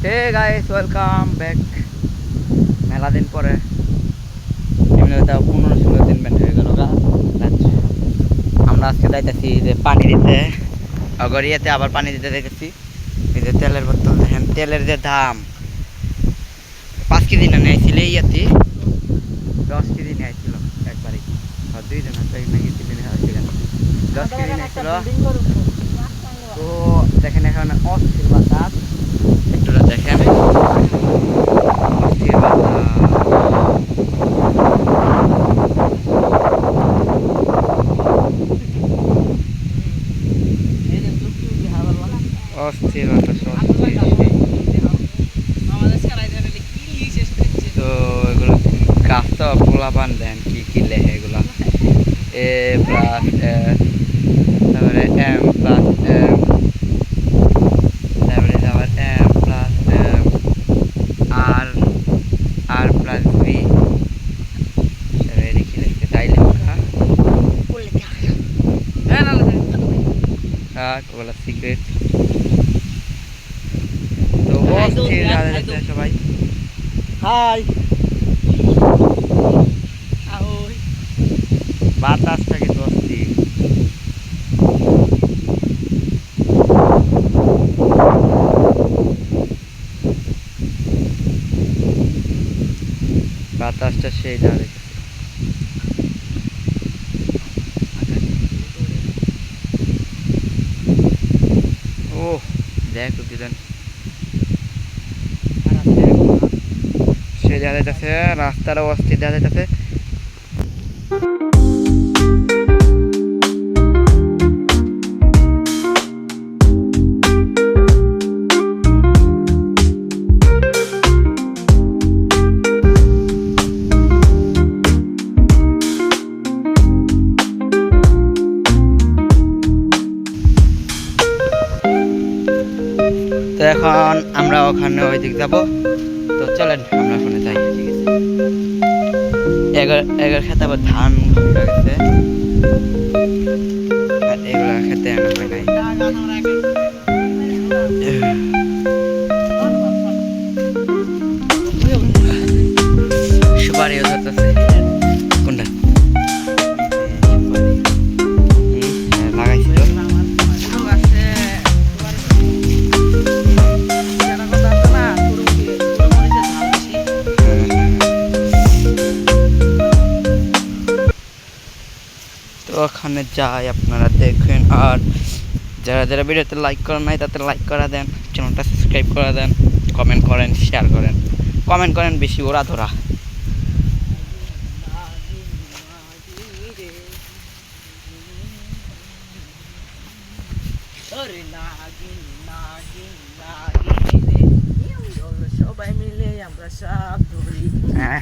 Hey guys welcome back. মেলা দিন পরে 15-16 দিন ব্যান্ড হয়ে গেল গা। আমরা আজকে যাইতেছি যে পানি দিতে, অগরিয়াতে আবার পানি দিতে দেখেছি। এই যে তেলের বোতল দেখেন, তেলের যে দাম 5 কেজি না নিয়েছিল ইয়াতে, 10 কেজি নিয়েছিল একবারই, আর 2 জন আছে নাকি 3 জন হয়েছিল, 10 কেজি নিয়েছিল। তো দেখেন এখন অস্থির বাতাস, একটু দেখেন অস্থির অস্থির বাতাস তো এগুলো গাছ তো পোলা পান দেন কি কি লেখে এগুলো এ প্লাস তারপরে এম প্লাস এম, তারপরে আবার এম প্লাস এম আর আর প্লাস বি, এদিকে লিখতে তাই লেখা ওগুলো সিক্রেট। তো অস্থির সবাই হাই, বাতাসটা কিন্তু অস্থির। বাতাসটা সেই দাঁড়ে ও দেখো দিলেন সে দেখা যাইতেছে, রাস্তারও অস্থির দেখা যাইতেছে। তো এখন আমরা ওখানে ওই দিক যাবো, তো চলেন আমরা ওখানে যাই। ঠিক আছে, এগার খেতে আবার ধান হয়ে গেছে, আর এগুলা খেতে আনা হয় নাই। সুপারিও ধরতেছে কোনটা লাগাইছিল। ওখানে যাই, আপনারা দেখেন। আর যারা যারা ভিডিওতে লাইক করেন নাই তাতে লাইক করা দেন, চ্যানেলটা সাবস্ক্রাইব করা দেন, কমেন্ট করেন, শেয়ার করেন, কমেন্ট করেন বেশি ওরা ধরা। সবাই মিলে আমরা সব ধরি। হ্যাঁ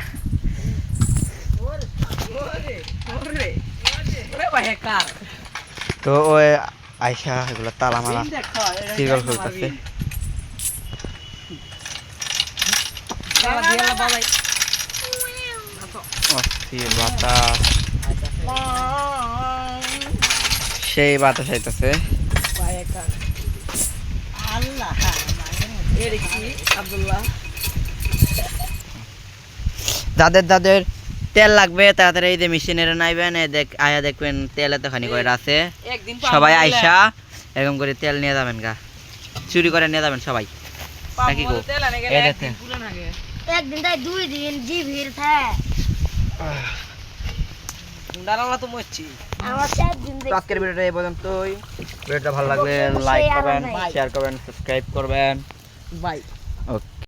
তো ওই আয়সা এগুলো তালা মারা সিরিয়াল খুলতেছে। অস্থির বাতাস, সেই বাতাস আইতেছে। যাদের যাদের তেল লাগবে তাড়াতাড়ি এই যে মেশিনের নাইবেন, আয়া দেখবেন তেল এতখানি করে আছে। সবাই আইসা এরকম করে তেল নিয়ে যাবেন গা, চুরি করে নিয়ে যাবেন সবাই নাকি গো। একদিন তাই 2 দিন জি ভিড় থাকে। আজকের ভিডিওটা এই পর্যন্তই। ভিডিওটা ভালো লাগলে লাইক করবেন, শেয়ার করবেন, সাবস্ক্রাইব করবেন। বাই। ওকে।